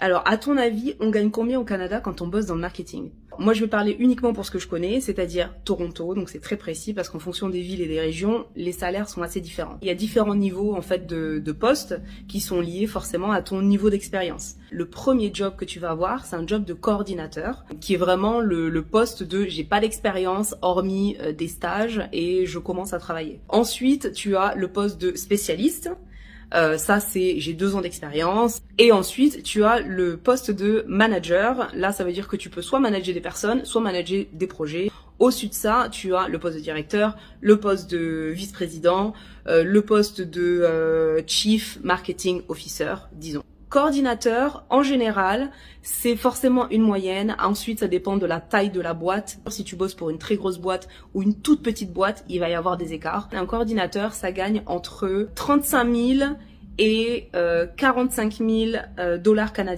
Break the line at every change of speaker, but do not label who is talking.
Alors, à ton avis, on gagne combien au Canada quand on bosse dans le marketing? Moi, je vais parler uniquement pour ce que je connais, c'est-à-dire Toronto, donc c'est très précis parce qu'en fonction des villes et des régions, les salaires sont assez différents. Il y a différents niveaux en fait de postes qui sont liés forcément à ton niveau d'expérience. Le premier job que tu vas avoir, c'est un job de coordinateur, qui est vraiment le poste de j'ai pas d'expérience hormis des stages et je commence à travailler. Ensuite, tu as le poste de spécialiste. Ça c'est j'ai 2 ans d'expérience. Et ensuite tu as le poste de manager. Là ça veut dire que tu peux soit manager des personnes, soit manager des projets. Au-dessus de ça, tu as le poste de directeur, le poste de vice-président, le poste de Chief Marketing Officer, disons. Coordinateur, en général, c'est forcément une moyenne. Ensuite, ça dépend de la taille de la boîte. Si tu bosses pour une très grosse boîte ou une toute petite boîte, il va y avoir des écarts. Un coordinateur, ça gagne entre 35 000 et 45 000 dollars canadiens.